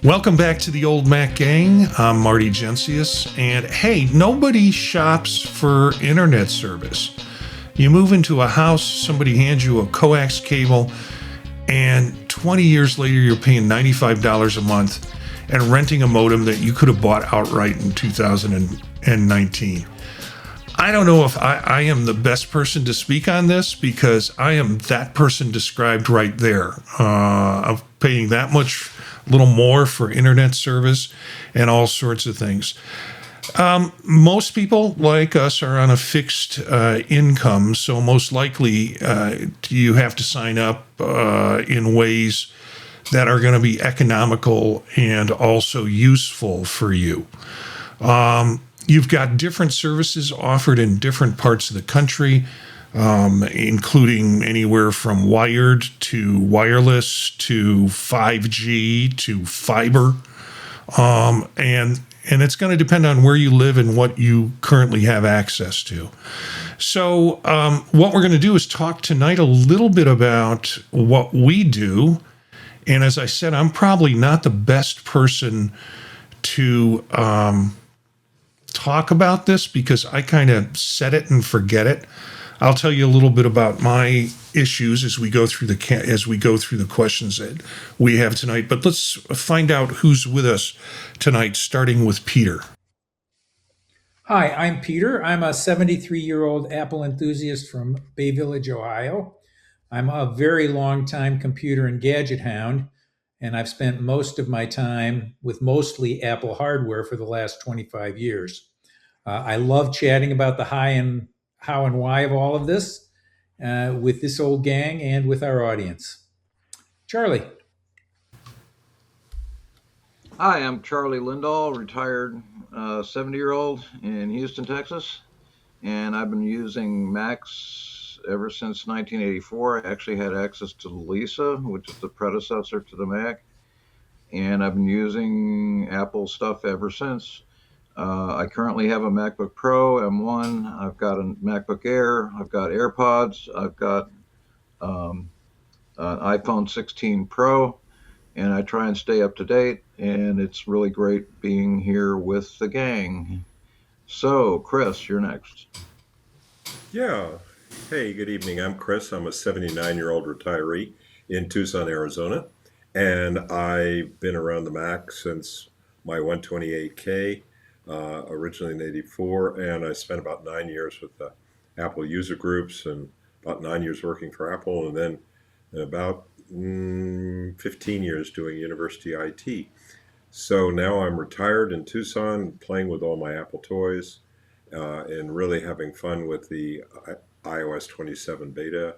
Welcome back to the Old Mac Gang. I'm Marty Gencius, and hey, nobody shops for internet service. You move into a house, somebody hands you a coax cable, and 20 years later you're paying $95 a month and renting a modem that you could have bought outright in 2019. I don't know if I am the best person to speak on this because I am that person described right there, of paying that much, a little more for internet service and all sorts of things. Most people like us are on a fixed income, so most likely you have to sign up in ways that are going to be economical and also useful for you. You've got different services offered in different parts of the country, including anywhere from wired to wireless to 5G to fiber. And it's going to depend on where you live and what you currently have access to. So what we're going to do is talk tonight a little bit about what we do. And as I said, I'm probably not the best person to talk about this because I kind of set it and forget it. I'll tell you a little bit about my issues as we go through the questions that we have tonight. But let's find out who's with us tonight, starting with Peter. Hi, I'm Peter. I'm a 73-year-old Apple enthusiast from Bay Village, Ohio. I'm a very long-time computer and gadget hound, and I've spent most of my time with mostly Apple hardware for the last 25 years. I love chatting about the how and why of all of this with this old gang and with our audience. Charlie. Hi, I'm Charlie Lindahl, retired 70-year-old in Houston, Texas, and I've been using Macs ever since 1984. I actually had access to Lisa, which is the predecessor to the Mac, and I've been using Apple stuff ever since. I currently have a MacBook Pro M1. I've got a MacBook Air. I've got AirPods. I've got an iPhone 16 Pro, and I try and stay up to date, and it's really great being here with the gang. So, Chris, you're next. Yeah. Hey, good evening. I'm Chris. I'm a 79-year-old retiree in Tucson, Arizona, and I've been around the Mac since my 128K. Originally in 84, and I spent about 9 years with the Apple user groups and about 9 years working for Apple, and then about 15 years doing university IT. So now I'm retired in Tucson, playing with all my Apple toys, and really having fun with the iOS 27 beta,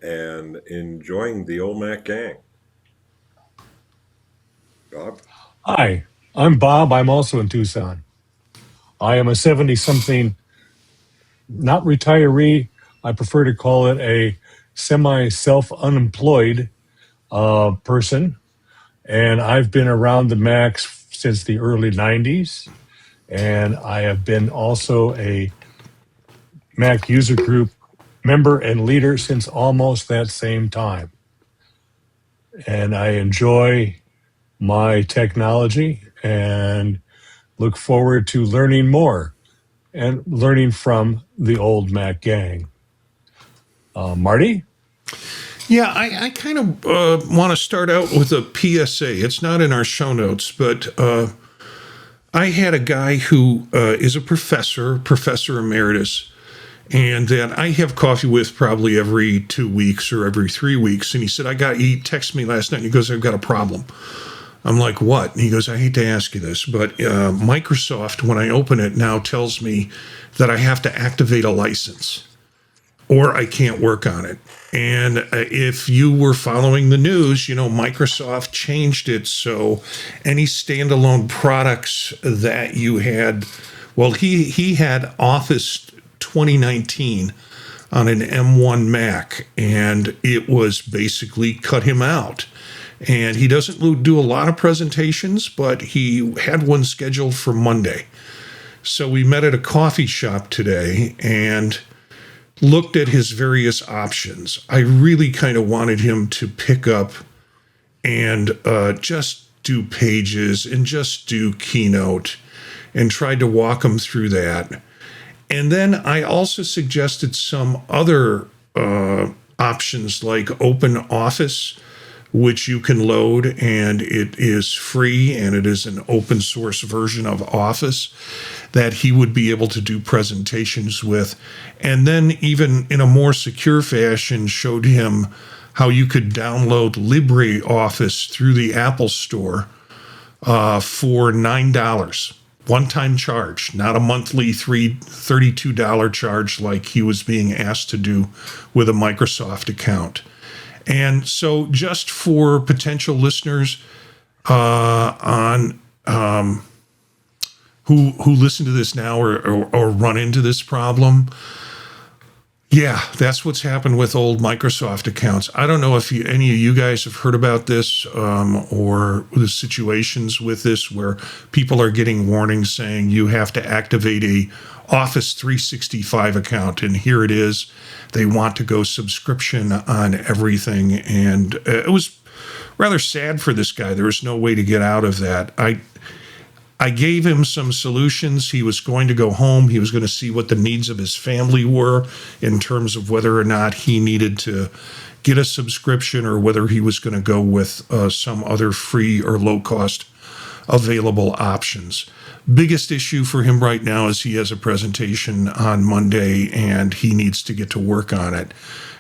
and enjoying the old Mac gang. Bob? Hi, I'm Bob. I'm also in Tucson. I am a 70-something, not retiree. I prefer to call it a semi-self-unemployed person. And I've been around the Macs since the early 90s. And I have been also a Mac user group member and leader since almost that same time. And I enjoy my technology and look forward to learning more and learning from the old Mac gang. Marty? Yeah, I kind of want to start out with a PSA. It's not in our show notes, but I had a guy who is a professor emeritus, and that I have coffee with probably every 2 weeks or every 3 weeks. And he said, he texted me last night and he goes, I've got a problem. I'm like, what? And he goes, I hate to ask you this, but Microsoft, when I open it, now tells me that I have to activate a license or I can't work on it. And if you were following the news, Microsoft changed it so any standalone products that you had, well, he had Office 2019 on an M1 Mac, and it was basically cut him out. And he doesn't do a lot of presentations, but he had one scheduled for Monday. So we met at a coffee shop today and looked at his various options. I really kind of wanted him to pick up and just do Pages and just do Keynote, and tried to walk them through that. And then I also suggested some other options like Open Office, which you can load, and it is free, and it is an open source version of Office that he would be able to do presentations with. And then even in a more secure fashion showed him how you could download LibreOffice through the Apple Store for $9. One-time charge, not a monthly $32 charge like he was being asked to do with a Microsoft account. And so just for potential listeners on who listen to this now or run into this problem, yeah, that's what's happened with old Microsoft accounts. I don't know if any of you guys have heard about this or the situations with this where people are getting warnings saying you have to activate a Office 365 account, and here it is. They want to go subscription on everything, and it was rather sad for this guy. There was no way to get out of that. I gave him some solutions. He was going to go home. He was going to see what the needs of his family were in terms of whether or not he needed to get a subscription or whether he was going to go with some other free or low-cost available options. Biggest issue for him right now is he has a presentation on Monday, and he needs to get to work on it.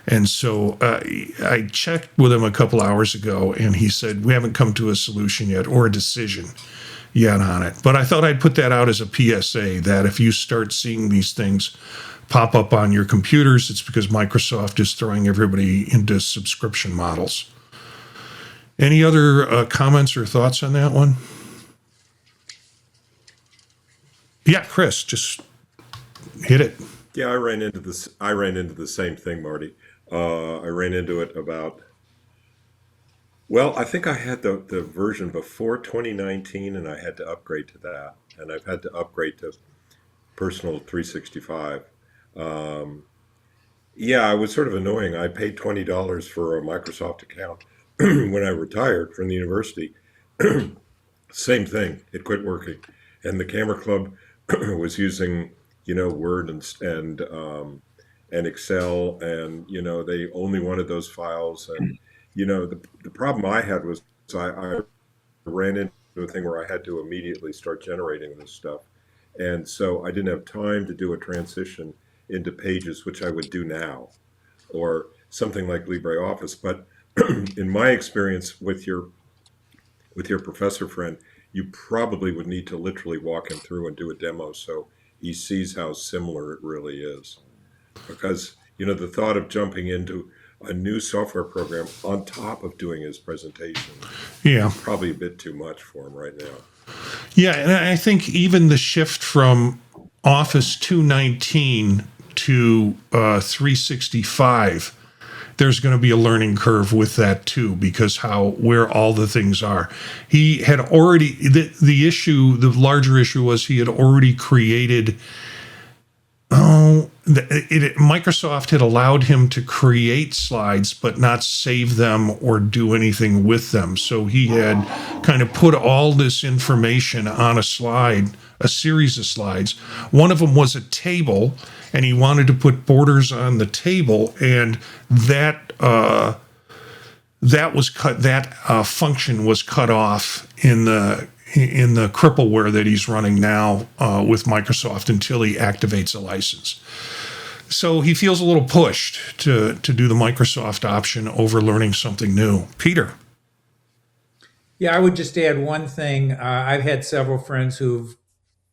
And so I checked with him a couple hours ago, and he said, we haven't come to a solution yet or a decision yet on it. But I thought I'd put that out as a PSA that if you start seeing these things pop up on your computers, it's because Microsoft is throwing everybody into subscription models. Any other comments or thoughts on that one? Yeah, Chris, just hit it. Yeah, I ran into this. I ran into the same thing, Marty. I ran into it about. Well, I think I had the version before 2019, and I had to upgrade to that, and I've had to upgrade to Personal 365. Yeah, it was sort of annoying. I paid $20 for a Microsoft account when I retired from the university. Same thing. It quit working, and the Camera Club was using, Word and Excel, and they only wanted those files. And the problem I had was I ran into a thing where I had to immediately start generating this stuff, and so I didn't have time to do a transition into Pages, which I would do now, or something like LibreOffice. But in my experience with your professor friend, you probably would need to literally walk him through and do a demo so he sees how similar it really is. Because, the thought of jumping into a new software program on top of doing his presentation, probably a bit too much for him right now. Yeah, and I think even the shift from Office 219 to 365, there's going to be a learning curve with that too, because where all the things are. He had already, the larger issue was he had already created, Microsoft had allowed him to create slides, but not save them or do anything with them. So he had kind of put all this information on a slide, a series of slides. One of them was a table, and he wanted to put borders on the table, and that was cut. That function was cut off in the crippleware that he's running now with Microsoft until he activates a license. So he feels a little pushed to do the Microsoft option over learning something new. Peter. Yeah, I would just add one thing. I've had several friends who've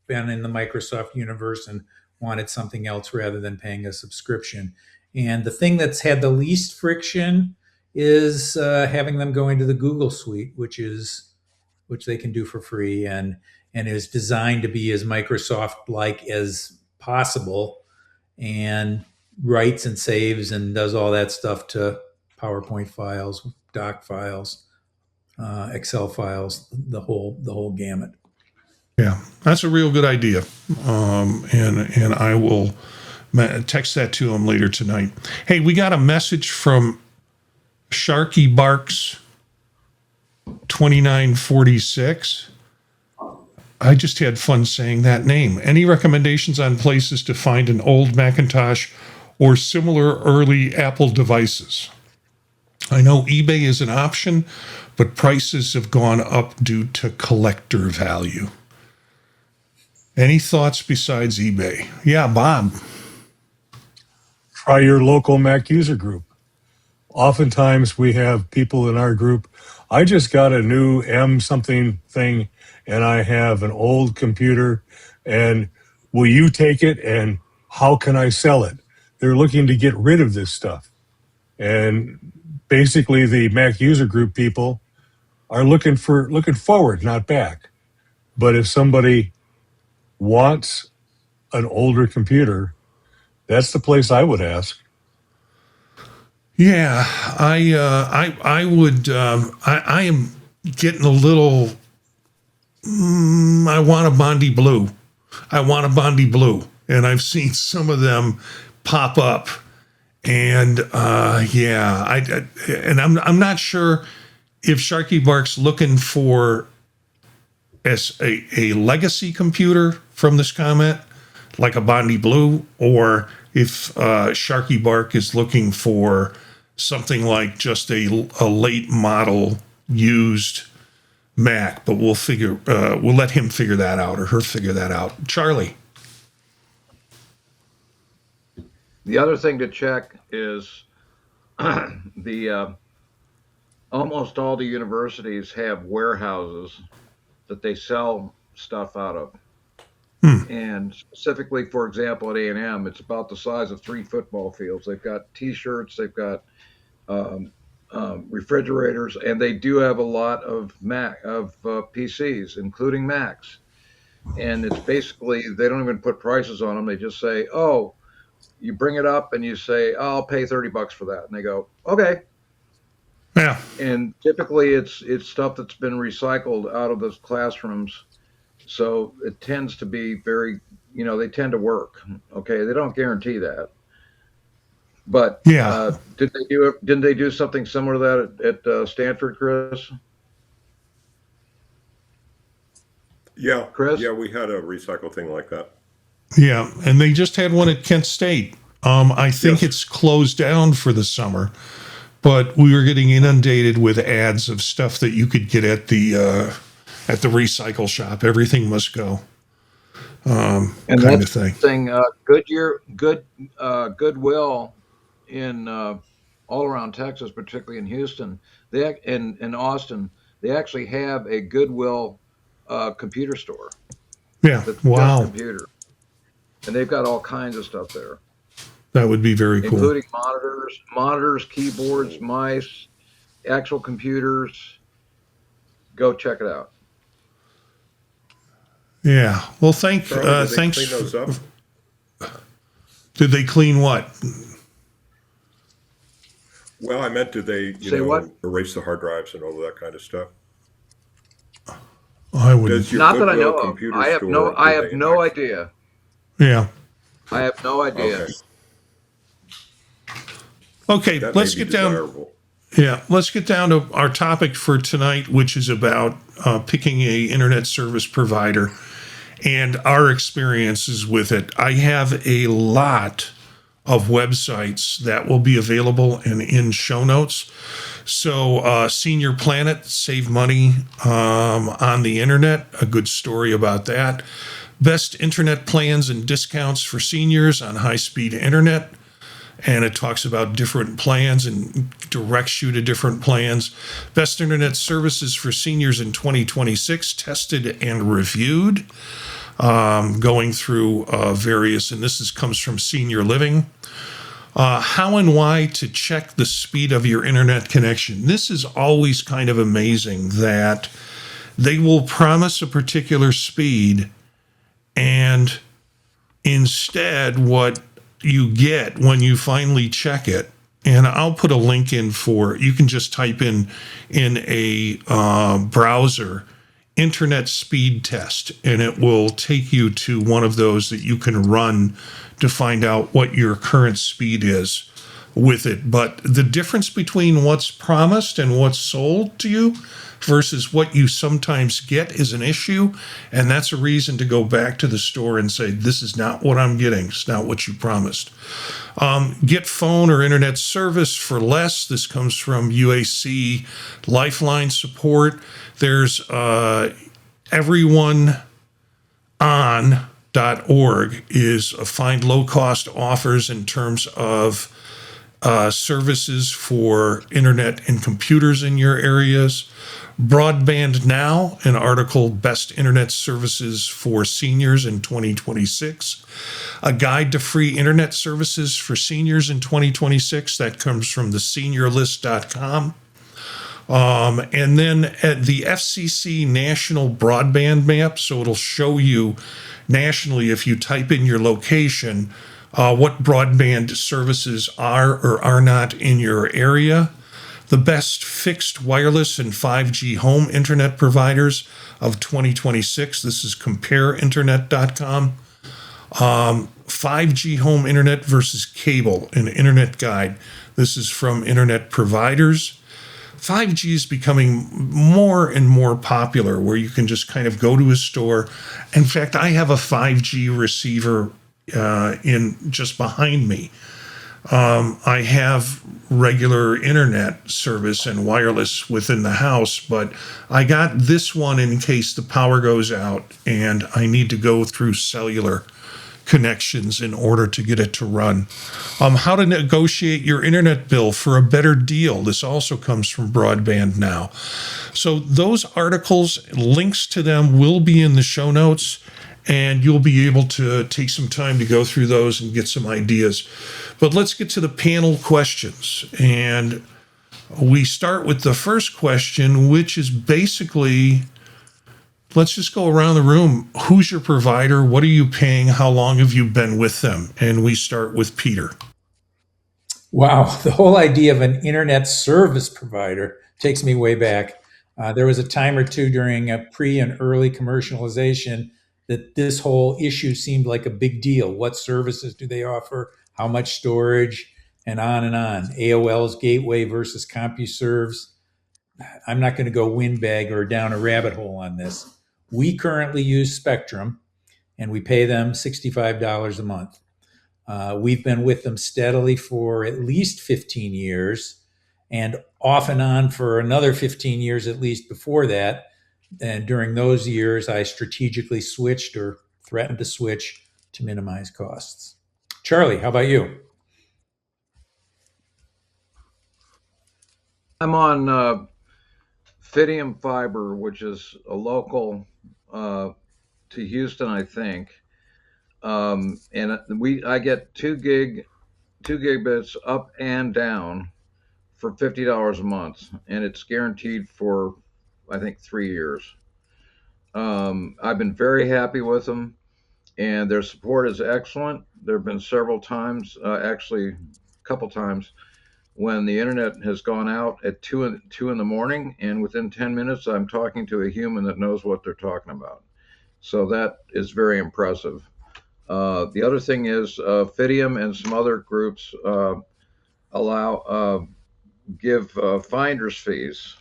been in the Microsoft universe and wanted something else rather than paying a subscription. And the thing that's had the least friction is having them go into the Google Suite, which they can do for free and is designed to be as Microsoft-like as possible, and writes and saves and does all that stuff to PowerPoint files, doc files, Excel files, the whole gamut. Yeah, that's a real good idea, and I will text that to him later tonight. Hey, we got a message from Sharky Barks 2946. I just had fun saying that name. Any recommendations on places to find an old Macintosh or similar early Apple devices? I know eBay is an option, but prices have gone up due to collector value. Any thoughts besides eBay? Yeah, Bob. Try your local Mac user group. Oftentimes we have people in our group. I just got a new M something thing and I have an old computer, and will you take it and how can I sell it? They're looking to get rid of this stuff. And basically the Mac user group people are looking forward, not back. But if somebody wants an older computer, that's the place I would ask. Yeah, I would. I am getting a little. I want a Bondi Blue. I want a Bondi Blue, and I've seen some of them pop up, and yeah, and I'm not sure if Sharky Bark's looking for as a legacy computer from this comment, like a Bondi Blue, or if Sharky Bark is looking for something like just a late model used Mac. But we'll let him figure that out, or her figure that out. Charlie. The other thing to check is the almost all the universities have warehouses that they sell stuff out of. And specifically, for example, at A&M, it's about the size of 3 football fields. They've got T-shirts, they've got refrigerators, and they do have a lot of PCs, including Macs. And it's basically, they don't even put prices on them. They just say, oh, you bring it up and you say, oh, I'll pay $30 for that. And they go, okay. Yeah. And typically it's stuff that's been recycled out of those classrooms. So it tends to be very, they tend to work. Okay. They don't guarantee that. But yeah, didn't they do something similar to that at Stanford, Chris? Yeah, Chris? Yeah, we had a recycle thing like that. Yeah, and they just had one at Kent State. I think Yes. it's closed down for the summer, but we were getting inundated with ads of stuff that you could get at the recycle shop. Everything must go, And kind of that's the thing. thing. Goodwill in all around Texas, particularly in Houston, in Austin, they actually have a Goodwill computer store Yeah, that's just wow, computer, and they've got all kinds of stuff there, that would be very cool. including monitors, keyboards, mice, actual computers. Go check it out. Yeah, well, Charlie, did they thanks. clean those up? Did they clean what? Well, I meant, did they, Say what? erase the hard drives and all of that kind of stuff? I would. Does your Not that I Goodwill know of. computer I have store, no. do I they have no actually- idea. Yeah. I have no idea. Okay, Okay. that Let's may be get down. desirable. Yeah, let's get down to our topic for tonight, which is about picking a internet service provider and our experiences with it. I have a lot of websites that will be available and in show notes. So, Senior Planet, save money on the internet, a good story about that. Best internet plans and discounts for seniors on high-speed internet. And it talks about different plans and directs you to different plans. Best internet services for seniors in 2026, tested and reviewed. Going through various, and comes from Senior Living. How and why to check the speed of your internet connection. This is always kind of amazing that they will promise a particular speed, and instead what you get when you finally check it, and I'll put a link in you can just type in a browser internet speed test, and it will take you to one of those that you can run to find out what your current speed is with it. But the difference between what's promised and what's sold to you versus what you sometimes get is an issue. And that's a reason to go back to the store and say, this is not what I'm getting. It's not what you promised. Get phone or internet service for less. This comes from UAC Lifeline support. There's EveryoneOn.org is a find low cost offers in terms of services for internet and computers in your areas. BroadbandNow, an article, Best Internet Services for Seniors in 2026. A guide to free internet services for seniors in 2026. That comes from the seniorlist.com. And then at the FCC National Broadband Map, so it'll show you nationally if you type in your location, what broadband services are or are not in your area. The best fixed wireless and 5G home internet providers of 2026. This is compareinternet.com. 5G home internet versus cable, an internet guide. This is from Internet Providers. 5G is becoming more and more popular where you can just kind of go to a store. In fact, I have a 5G receiver in just behind me. I have regular internet service and wireless within the house, but I got this one in case the power goes out and I need to go through cellular connections in order to get it to run. How to negotiate your internet bill for a better deal. This also comes from BroadbandNow. So those articles, links to them will be in the show notes, and you'll be able to take some time to go through those and get some ideas. But let's get to the panel questions. And we start with the first question, which is basically, let's just go around the room. Who's your provider? What are you paying? How long have you been with them? And we start with Peter. Wow, the whole idea of an internet service provider takes me way back. There was a time or two during a pre and early commercialization that this whole issue seemed like a big deal. What services do they offer? How much storage? And on and on. AOL's gateway versus CompuServe's. I'm not going to go windbag or down a rabbit hole on this. We currently use Spectrum, and we pay them $65 a month. We've been with them steadily for at least 15 years, and off and on for another 15 years at least before that. And during those years, I strategically switched or threatened to switch to minimize costs. Charlie, how about you? I'm on Fidium Fiber, which is a local to Houston, I think. And I get 2 gigabits up and down for $50 a month, and it's guaranteed for, I think, 3 years. I've been very happy with them, and their support is excellent. There have been several times, actually a couple times, when the internet has gone out at 2 in the morning, and within 10 minutes, I'm talking to a human that knows what they're talking about. So that is very impressive. The other thing is Fidium and some other groups give finder's fees.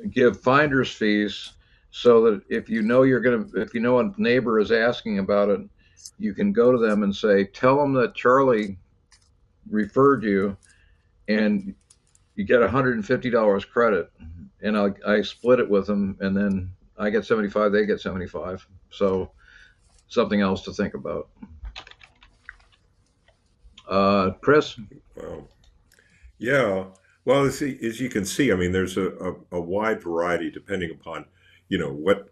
Give finder's fees so that if you know a neighbor is asking about it, you can go to them and say, tell them that Charlie referred you, and you get $150 credit, and I split it with them, and then I get 75, they get 75. So something else to think about. Chris? Wow. Yeah. Well, as you can see, I mean, there's a wide variety depending upon, what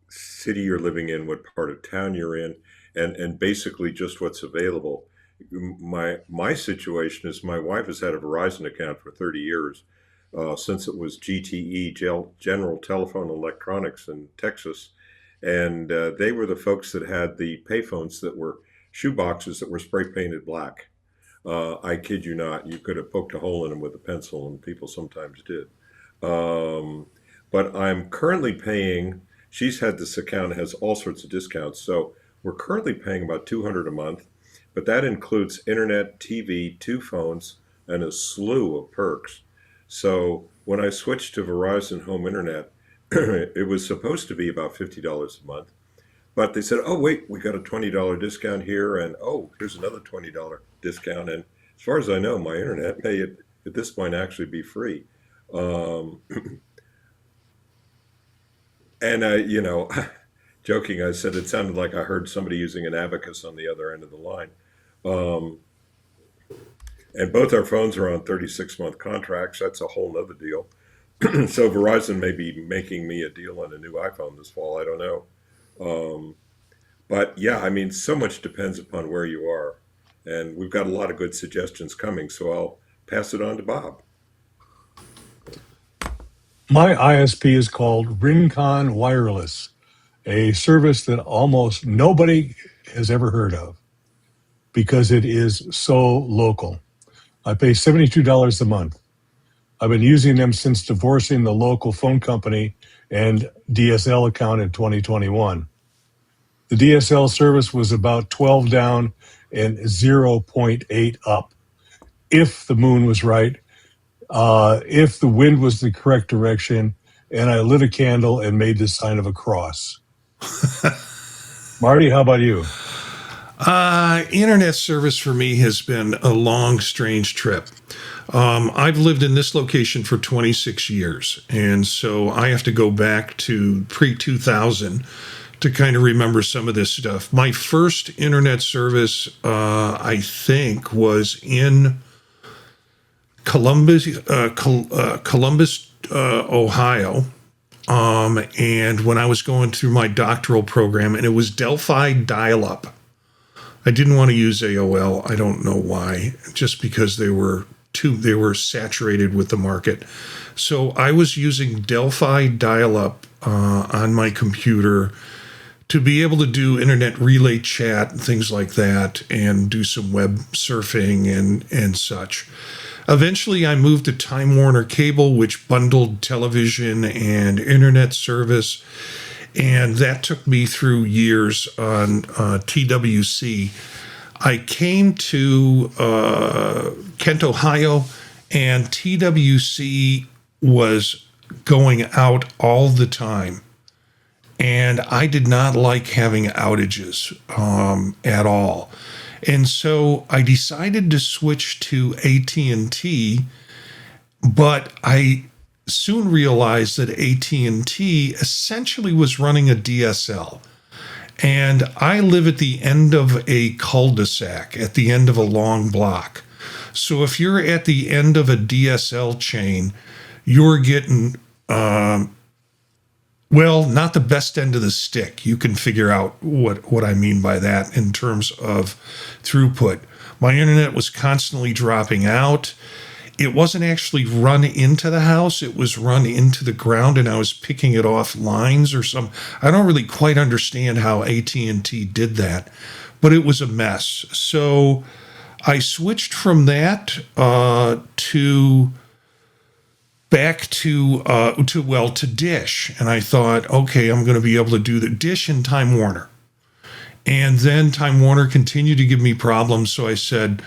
city you're living in, what part of town you're in, and basically just what's available. My situation is my wife has had a Verizon account for 30 years, since it was GTE, General Telephone Electronics in Texas. And they were the folks that had the payphones that were shoeboxes that were spray painted black. I kid you not, you could have poked a hole in them with a pencil, and people sometimes did. But I'm currently paying, she's had this account, has all sorts of discounts. So we're currently paying about $200 a month. but that includes internet, TV, 2 phones, and a slew of perks. So when I switched to Verizon Home Internet, it was supposed to be about $50 a month. But they said, oh, wait, we got a $20 discount here, and oh, here's another $20 discount. And as far as I know, my internet may at this point actually be free. Um, and joking, I said it sounded like I heard somebody using an abacus on the other end of the line. Um, and both our phones are on 36-month contracts. That's a whole nother deal. So Verizon may be making me a deal on a new iPhone this fall. I don't know. But yeah, I mean, so much depends upon where you are. And we've got a lot of good suggestions coming, so I'll pass it on to Bob. My ISP is called Rincon Wireless, a service that almost nobody has ever heard of because it is so local. I pay $72 a month. I've been using them since divorcing the local phone company and DSL account in 2021. The DSL service was about 12 down and 0.8 up. If the moon was right, if the wind was the correct direction, and I lit a candle and made the sign of a cross. Marty, how about you? Internet service for me has been a long, strange trip. I've lived in this location for 26 years, and so I have to go back to pre-2000 to kind of remember some of this stuff. My first internet service, I think, was in Columbus, Ohio. And when I was going through my doctoral program, and it was Delphi dial-up. I didn't want to use AOL. I don't know why, just because they were saturated with the market. So I was using Delphi dial-up on my computer to be able to do internet relay chat and things like that, and do some web surfing and such. Eventually, I moved to Time Warner Cable, which bundled television and internet service, and that took me through years on TWC. I came to Kent, Ohio, and TWC was going out all the time. And I did not like having outages at all. And so I decided to switch to AT&T, but I soon realized that AT&T essentially was running a DSL. And I live at the end of a cul-de-sac, at the end of a long block. So if you're at the end of a DSL chain, you're getting, not the best end of the stick. You can figure out what I mean by that in terms of throughput. My internet was constantly dropping out. It wasn't actually run into the house. It was run into the ground, and I was picking it off lines or some. I don't really quite understand how AT&T did that, but it was a mess. So I switched from that to Dish, and I thought, okay, I'm going to be able to do the Dish and Time Warner. And then Time Warner continued to give me problems, so I said,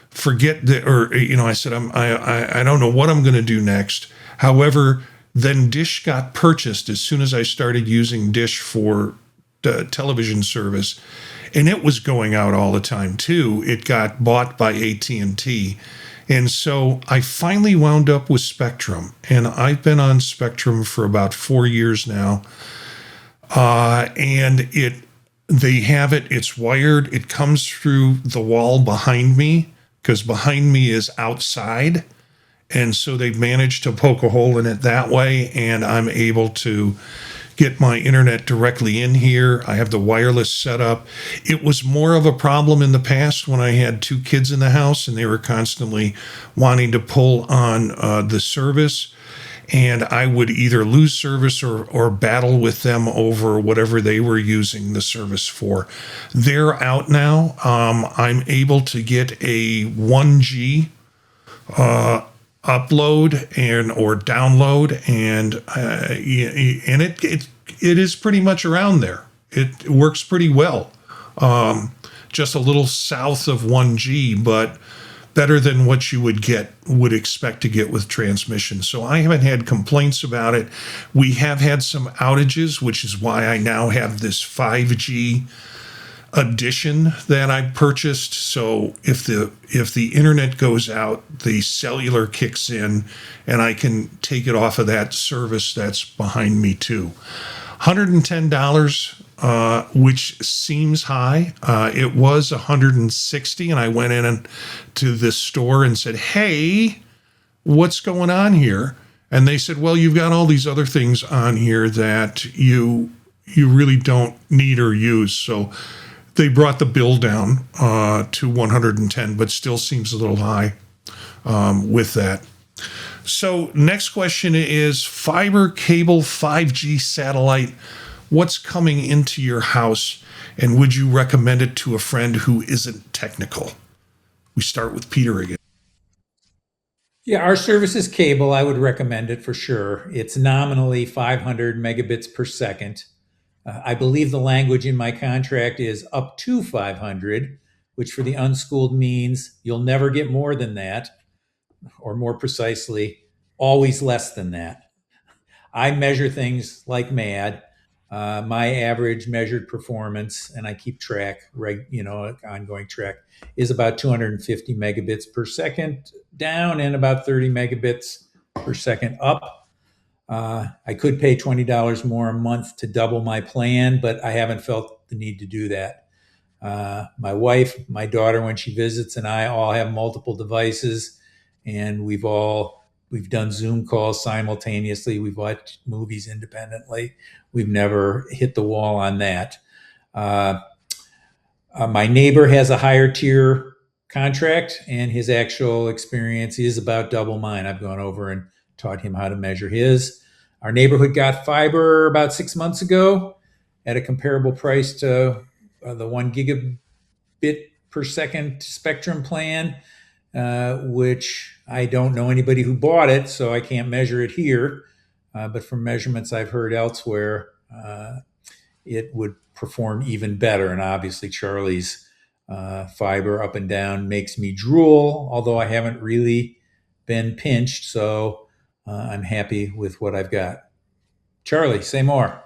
forget that, I said, I don't know what I'm going to do next. However, then Dish got purchased as soon as I started using Dish for television service, and it was going out all the time too. It got bought by AT&T. And so I finally wound up with Spectrum, and I've been on Spectrum for about 4 years now. And they have it, it's wired, it comes through the wall behind me, because behind me is outside. And so they've managed to poke a hole in it that way, and I'm able to get my internet directly in here. I have the wireless set up. It was more of a problem in the past when I had 2 kids in the house and they were constantly wanting to pull on the service. And I would either lose service or battle with them over whatever they were using the service for. They're out now. I'm able to get a 1G upload or download, and it is pretty much around there. It works pretty well. just a little south of 1G, but better than what you would expect to get with transmission. So I haven't had complaints about it. We have had some outages, which is why I now have this 5G edition that I purchased. So if the internet goes out, the cellular kicks in, and I can take it off of that service that's behind me too. $110, which seems high. It was $160, and I went in to the store and said, "Hey, what's going on here?" And they said, "Well, you've got all these other things on here that you really don't need or use." So they brought the bill down to $110, but still seems a little high with that. So next question is fiber cable 5G satellite. What's coming into your house, and would you recommend it to a friend who isn't technical? We start with Peter again. Yeah, our service is cable. I would recommend it for sure. It's nominally 500 megabits per second. I believe the language in my contract is up to 500, which for the unschooled means you'll never get more than that, or more precisely, always less than that. I measure things like mad. My average measured performance, and I keep track, ongoing track, is about 250 megabits per second down and about 30 megabits per second up. I could pay $20 more a month to double my plan, but I haven't felt the need to do that. My wife, my daughter, when she visits, and I all have multiple devices, and we've done Zoom calls simultaneously. We've watched movies independently. We've never hit the wall on that. My neighbor has a higher tier contract, and his actual experience is about double mine. I've gone over and taught him how to measure his. Our neighborhood got fiber about 6 months ago at a comparable price to the 1 gigabit per second spectrum plan, which I don't know anybody who bought it, so I can't measure it here. But from measurements I've heard elsewhere, it would perform even better. And obviously, Charlie's fiber up and down makes me drool, although I haven't really been pinched. So I'm happy with what I've got. Charlie, say more.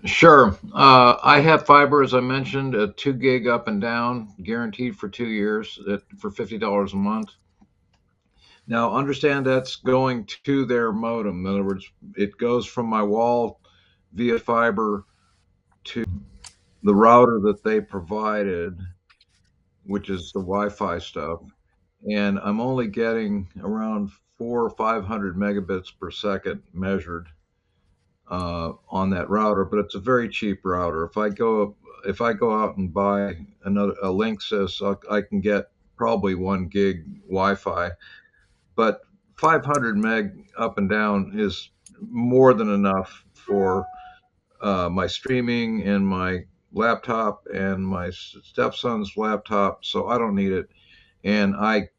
Sure. I have fiber, as I mentioned, a 2 gig up and down, guaranteed for 2 years for $50 a month. Now, understand that's going to their modem. In other words, it goes from my wall via fiber to the router that they provided, which is the Wi-Fi stuff. And I'm only getting around 400 or 500 megabits per second measured on that router, but it's a very cheap router. If I go out and buy a Linksys, I can get probably 1 gig Wi-Fi, but 500 meg up and down is more than enough for my streaming and my laptop and my stepson's laptop, so I don't need it. And I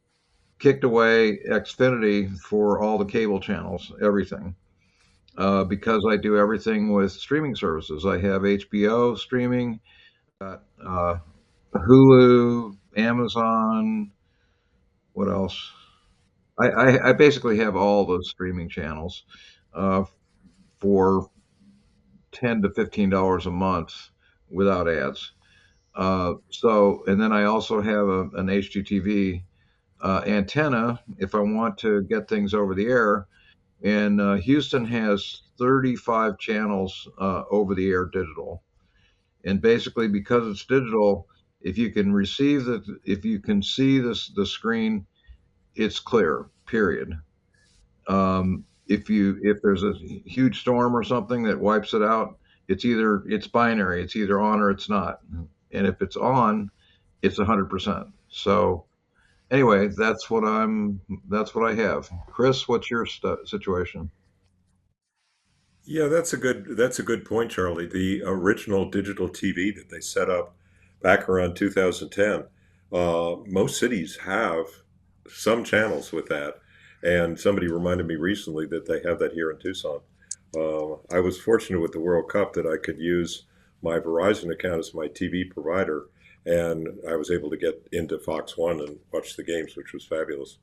kicked away Xfinity for all the cable channels, everything. Because I do everything with streaming services. I have HBO streaming, Hulu, Amazon. What else? I basically have all those streaming channels for $10 to $15 a month without ads. And then I also have an HDTV antenna if I want to get things over the air. And Houston has 35 channels over the air digital. And basically, because it's digital, if you can see the screen, it's clear, period. If there's a huge storm or something that wipes it out, it's binary. It's either on or it's not. And if it's on, it's 100%. So anyway, that's what I have. Chris, what's your situation? Yeah, that's a good point, Charlie. The original digital TV that they set up back around 2010, most cities have some channels with that. And somebody reminded me recently that they have that here in Tucson. I was fortunate with the World Cup that I could use my Verizon account as my TV provider, and I was able to get into Fox One and watch the games, which was fabulous.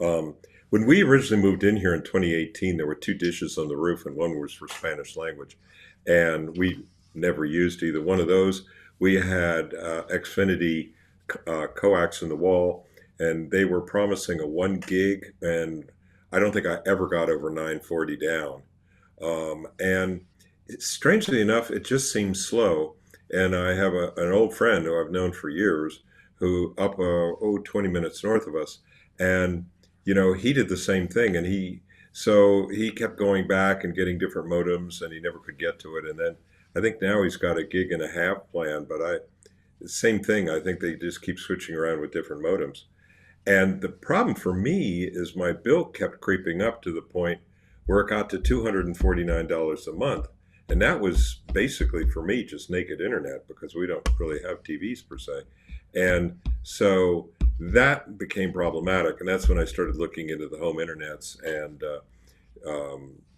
Um, when we originally moved in here in 2018, there were two dishes on the roof, and one was for Spanish language, and we never used either one of those. We had Xfinity coax in the wall, and they were promising a 1 gig, and I don't think I ever got over 940 down. And strangely enough, it just seems slow. And I have an old friend who I've known for years who up 20 minutes north of us, and he did the same thing, and he kept going back and getting different modems, and he never could get to it. And then I think now he's got a 1.5 gig plan, but same thing. I think they just keep switching around with different modems. And the problem for me is my bill kept creeping up to the point where it got to $249 a month. And that was basically for me just naked internet, because we don't really have TVs per se. And so that became problematic. And that's when I started looking into the home internets. And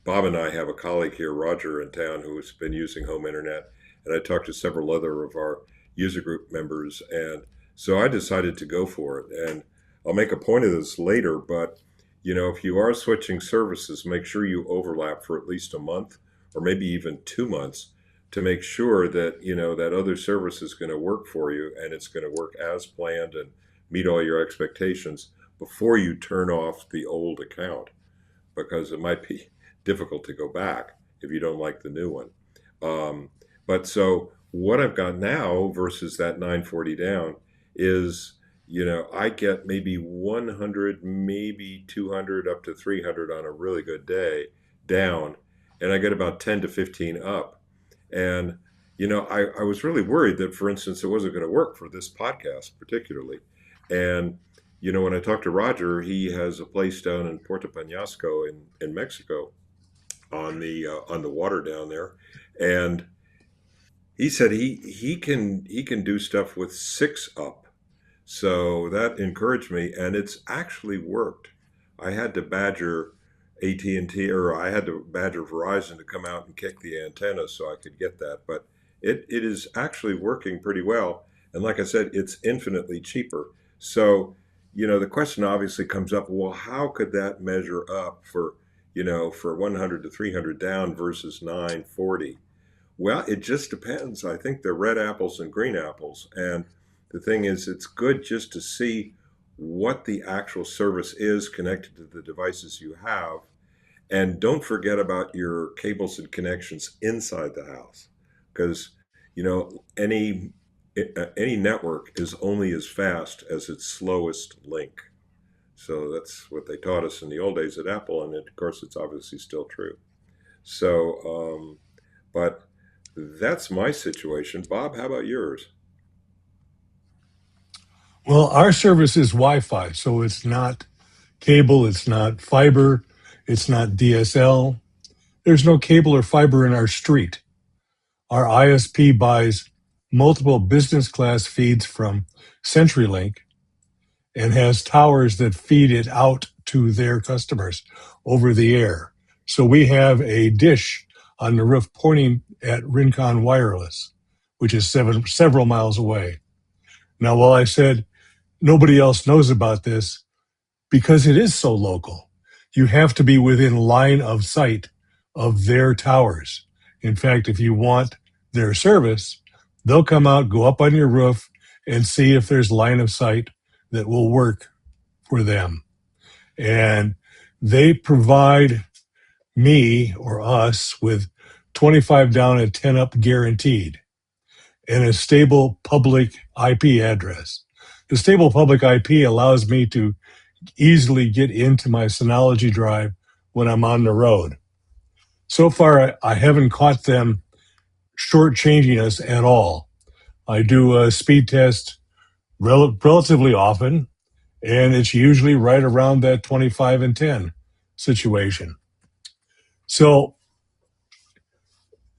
Bob and I have a colleague here, Roger, in town, who's been using home internet. And I talked to several other of our user group members. And so I decided to go for it. And I'll make a point of this later, but if you are switching services, make sure you overlap for at least a month or maybe even 2 months to make sure that, that other service is going to work for you, and it's going to work as planned and meet all your expectations before you turn off the old account, because it might be difficult to go back if you don't like the new one. But so what I've got now versus that 940 down is, I get maybe 100, maybe 200, up to 300 on a really good day down, and I get about 10 to 15 up. And, I was really worried that, for instance, it wasn't going to work for this podcast particularly. And, when I talked to Roger, he has a place down in Puerto Peñasco in Mexico on the water down there. And he said he can do stuff with 6 up. So that encouraged me, and it's actually worked. I had to badger AT&T, or I had to badger Verizon to come out and kick the antenna so I could get that. But it is actually working pretty well. And like I said, it's infinitely cheaper. So, the question obviously comes up, well, how could that measure up for 100 to 300 down versus 940? Well, it just depends. I think they're red apples and green apples. And the thing is, it's good just to see what the actual service is connected to the devices you have. And don't forget about your cables and connections inside the house, because, any network is only as fast as its slowest link. So that's what they taught us in the old days at Apple. And of course, it's obviously still true. So, but that's my situation. Bob, how about yours? Well, our service is Wi-Fi, so it's not cable, it's not fiber, it's not DSL. There's no cable or fiber in our street. Our ISP buys multiple business class feeds from CenturyLink and has towers that feed it out to their customers over the air. So we have a dish on the roof pointing at Rincon Wireless, which is several miles away. Now, while I said nobody else knows about this, because it is so local, you have to be within line of sight of their towers. In fact, if you want their service, they'll come out, go up on your roof, and see if there's line of sight that will work for them. And they provide me or us with 25 down and 10 up guaranteed, and a stable public IP address. The stable public IP allows me to easily get into my Synology drive when I'm on the road. So far, I haven't caught them shortchanging us at all. I do a speed test relatively often, and it's usually right around that 25 and 10 situation. So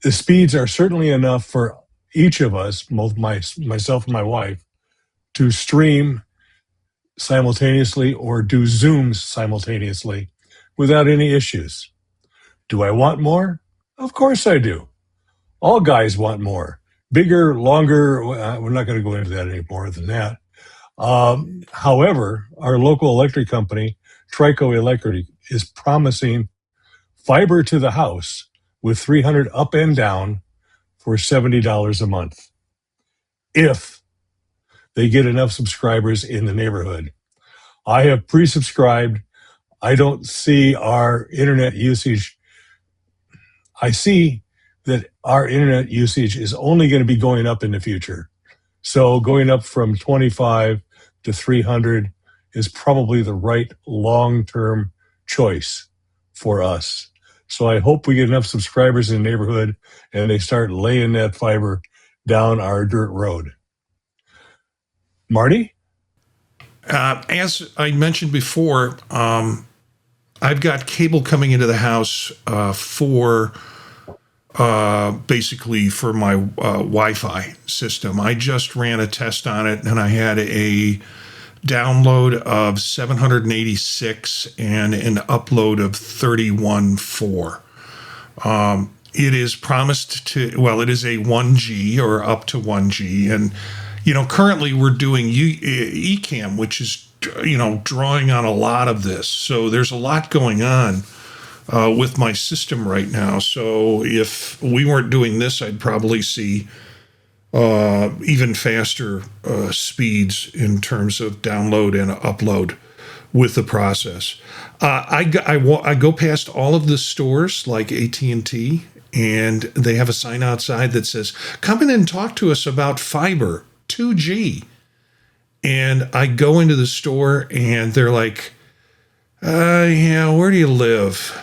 the speeds are certainly enough for each of us, both myself and my wife, to stream simultaneously or do Zooms simultaneously without any issues. Do I want more? Of course I do. All guys want more. bigger, longer. We're not going to go into that any more than that. However, our local electric company, Trico Electric, is promising fiber to the house with 300 up and down for $70 a month if they get enough subscribers in the neighborhood. I have pre-subscribed. I don't see our internet usage. I see that our internet usage is only going to be going up in the future. So going up from 25 to 300 is probably the right long-term choice for us. So I hope we get enough subscribers in the neighborhood and they start laying that fiber down our dirt road. Marty? As I mentioned before, I've got cable coming into the house for basically for my Wi-Fi system. I just ran a test on it, and I had a download of 786 and an upload of 31.4. It is promised to, well, it is a 1G or up to 1G. And, currently we're doing eCam, which is, drawing on a lot of this. So there's a lot going on with my system right now. So if we weren't doing this, I'd probably see even faster speeds in terms of download and upload with the process. I go past all of the stores like AT&T, and they have a sign outside that says, "Come in and talk to us about fiber 2G." And I go into the store, and they're like, "Yeah, where do you live?"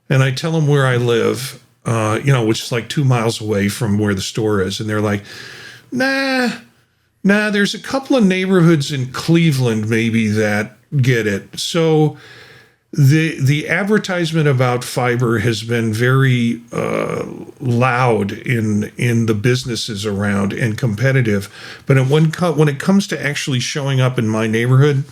And I tell them where I live, which is like 2 miles away from where the store is. And they're like, nah, there's a couple of neighborhoods in Cleveland maybe that get it. So the advertisement about fiber has been very loud in the businesses around and competitive. But when it comes to actually showing up in my neighborhood,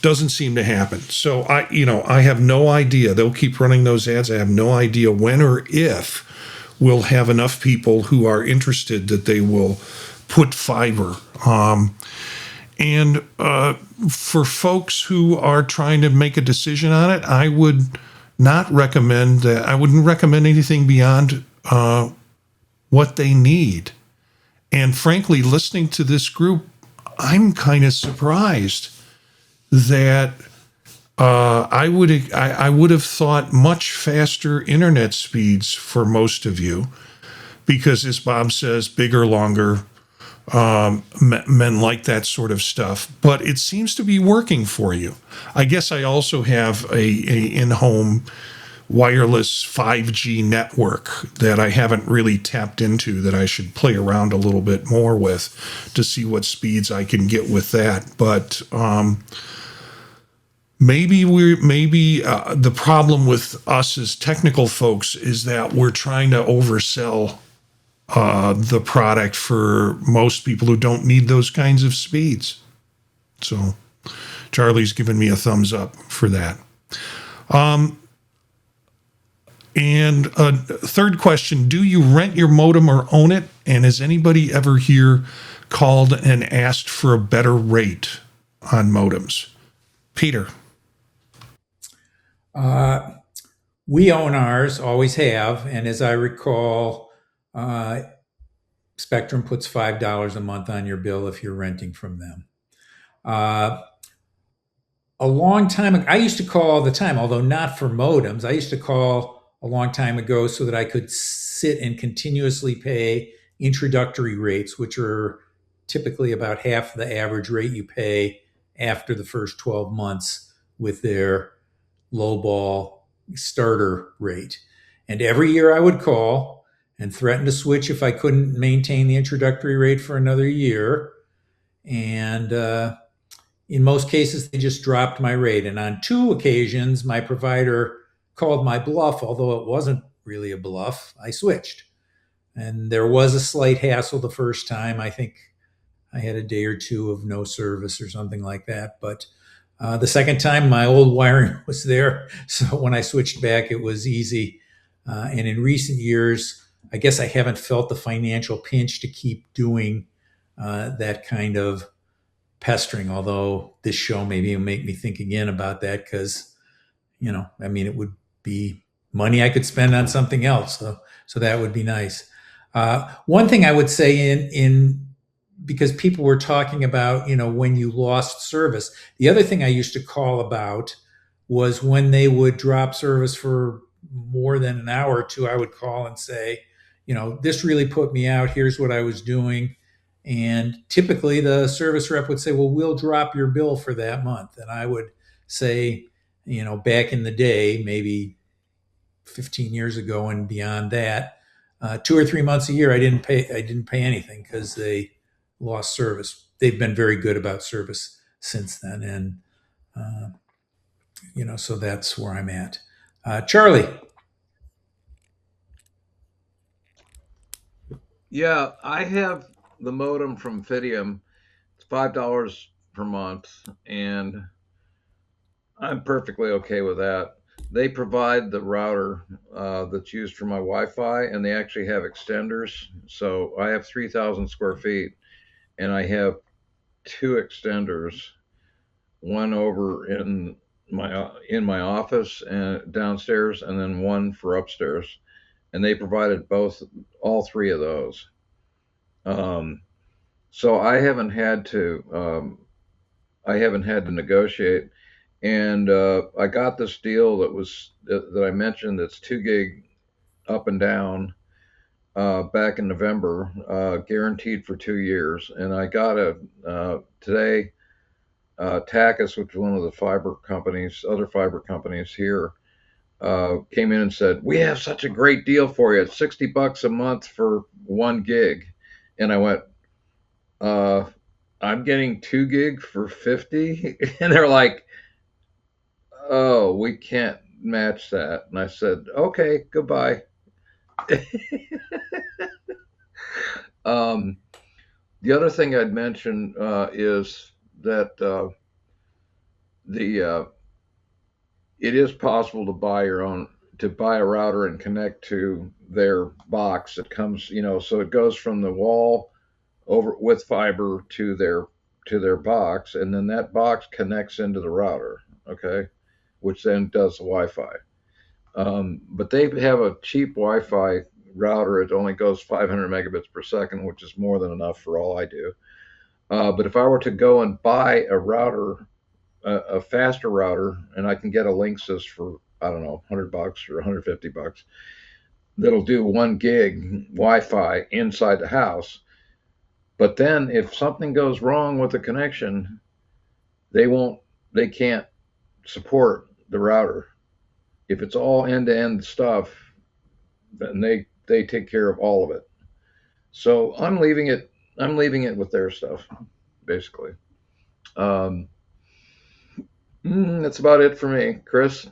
doesn't seem to happen. So I have no idea. They'll keep running those ads. I have no idea when or if we'll have enough people who are interested that they will put fiber. And for folks who are trying to make a decision on it, I would not recommend that. I wouldn't recommend anything beyond what they need. And frankly, listening to this group, I'm kind of surprised that I would have thought much faster internet speeds for most of you, because as Bob says, bigger, longer, men like that sort of stuff. But it seems to be working for you. I guess I also have a in-home wireless 5G network that I haven't really tapped into, that I should play around a little bit more with to see what speeds I can get with that. But Maybe the problem with us as technical folks is that we're trying to oversell the product for most people who don't need those kinds of speeds. So Charlie's given me a thumbs up for that. And third question, do you rent your modem or own it? And has anybody ever here called and asked for a better rate on modems? Peter. We own ours, always have, and as I recall, Spectrum puts $5 a month on your bill if you're renting from them. A long time ago, I used to call all the time, although not for modems. I used to call a long time ago so that I could sit and continuously pay introductory rates, which are typically about half the average rate you pay after the first 12 months with their lowball starter rate. And every year I would call and threaten to switch if I couldn't maintain the introductory rate for another year. And in most cases, they just dropped my rate. And on 2 occasions, my provider called my bluff, although it wasn't really a bluff. I switched. And there was a slight hassle the first time. I think I had a day or 2 of no service or something like that. But the second time, my old wiring was there. So when I switched back, it was easy. And in recent years, I guess I haven't felt the financial pinch to keep doing that kind of pestering. Although this show maybe will make me think again about that because, I mean, it would be money I could spend on something else. So that would be nice. One thing I would say in because people were talking about, when you lost service. The other thing I used to call about was when they would drop service for more than an hour or two, I would call and say, this really put me out. Here's what I was doing. And typically the service rep would say, well, we'll drop your bill for that month. And I would say, back in the day, maybe 15 years ago and beyond that, 2 or 3 months a year, I didn't pay anything because they lost service. They've been very good about service since then. And, so that's where I'm at. Charlie. Yeah, I have the modem from Fidium. It's $5 per month, and I'm perfectly okay with that. They provide the router that's used for my Wi-Fi, and they actually have extenders. So I have 3,000 square feet, and I have 2 extenders, one over in my office and downstairs, and then one for upstairs. And they provided all 3 of those. So I haven't had to negotiate. And I got this deal that I mentioned that's 2 gig up and down back in November, guaranteed for 2 years. And I got today. Tacus, which is one of the other fiber companies here, came in and said, "We have such a great deal for you. It's $60 a month for 1 gig." And I went, "I'm getting 2 gig for 50?" And they're like, "Oh, we can't match that." And I said, "Okay, goodbye." The other thing I'd mention is that it is possible to buy a router and connect to their box. It comes, so it goes from the wall over with fiber to their box, and then that box connects into the router, okay, which then does the Wi-Fi. But they have a cheap Wi-Fi router. It only goes 500 megabits per second, which is more than enough for all I do. But if I were to go and buy a router, a faster router, and I can get a Linksys for, I don't know, $100 or $150, that'll do 1 gig Wi-Fi inside the house. But then if something goes wrong with the connection, they can't support the router. If it's all end-to-end stuff, then they take care of all of it. So I'm leaving it with their stuff, basically. That's about it for me. Chris,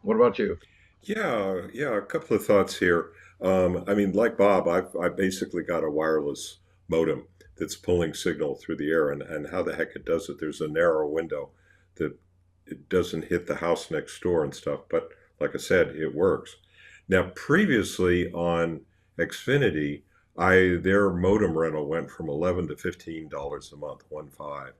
what about you? Yeah, a couple of thoughts here. I mean, like Bob, I basically got a wireless modem that's pulling signal through the air, and how the heck it does it. There's a narrow window that it doesn't hit the house next door and stuff, but like I said, it works. Now, previously on Xfinity, their modem rental went from $11 to $15 a month, 1.5,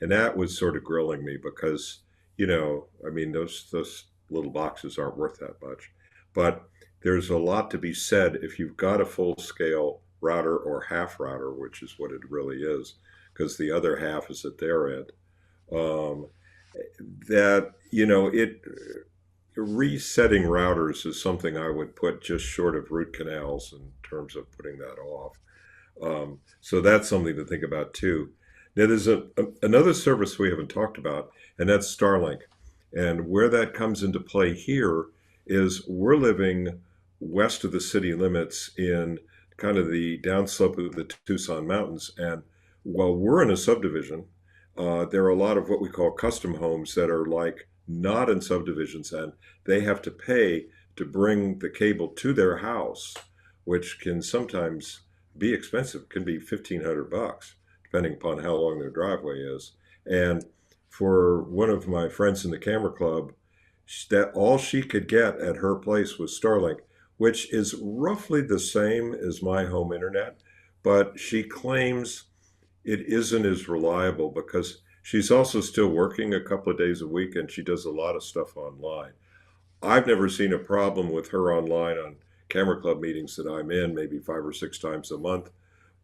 and that was sort of grilling me because, I mean, those little boxes aren't worth that much. But there's a lot to be said if you've got a full-scale router or half router, which is what it really is, because the other half is at their end. That, resetting routers is something I would put just short of root canals in terms of putting that off. So that's something to think about too. Now there's another service we haven't talked about, and that's Starlink. And where that comes into play here is we're living west of the city limits in kind of the downslope of the Tucson Mountains. And while we're in a subdivision, there are a lot of what we call custom homes that are like not in subdivisions, and they have to pay to bring the cable to their house, which can sometimes be expensive. It can be $1,500, depending upon how long their driveway is. And for one of my friends in the camera club, that all she could get at her place was Starlink, which is roughly the same as my home internet, but she claims it isn't as reliable because she's also still working a couple of days a week and she does a lot of stuff online. I've never seen a problem with her online on Camera Club meetings that I'm in, maybe 5 or 6 times a month,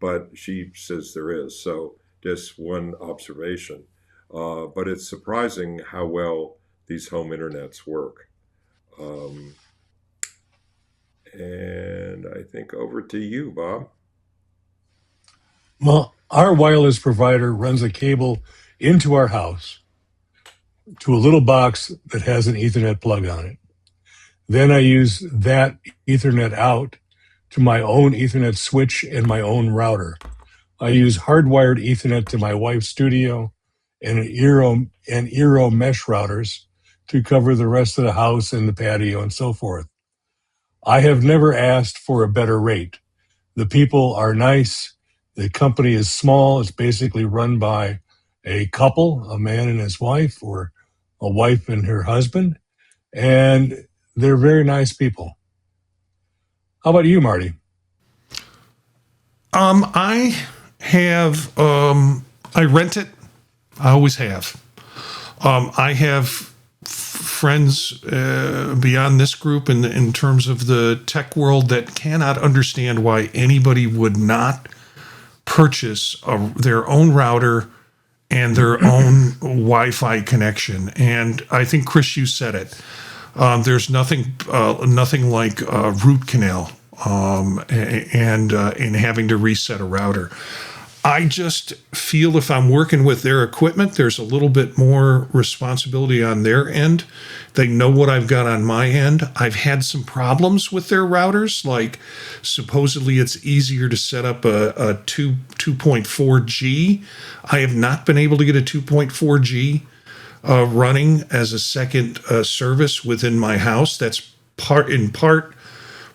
but she says there is. So just one observation. But it's surprising how well these home internets work. Um, and I think over to you, Bob. Well, our wireless provider runs a cable into our house to a little box that has an Ethernet plug on it. Then I use that Ethernet out to my own Ethernet switch and my own router. I use hardwired Ethernet to my wife's studio and an Eero mesh routers to cover the rest of the house and the patio and so forth. I have never asked for a better rate. The people are nice. The company is small. It's basically run by a couple, a man and his wife, or a wife and her husband. And they're very nice people. How about you, Marty? I have, I rent it. I always have. I have friends beyond this group in terms of the tech world that cannot understand why anybody would not purchase their own router and their own Wi-Fi connection. And I think, Chris, you said it. There's nothing like root canal and in having to reset a router. I just feel if I'm working with their equipment, there's a little bit more responsibility on their end. They know what I've got on my end. I've had some problems with their routers, like supposedly it's easier to set up a 2.4G. I have not been able to get a 2.4G running as a second service within my house. That's in part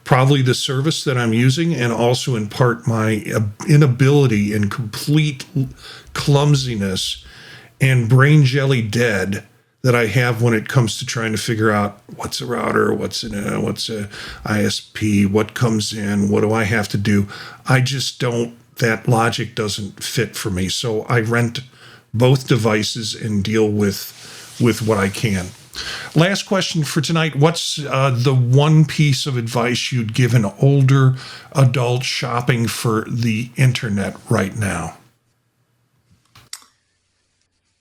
probably the service that I'm using, and also in part my inability and complete clumsiness and brain jelly dead that I have when it comes to trying to figure out what's a router, what's a ISP, what comes in, what do I have to do. I just don't. That logic doesn't fit for me. So I rent both devices and deal with what I can. Last question for tonight. What's the one piece of advice you'd give an older adult shopping for the internet right now?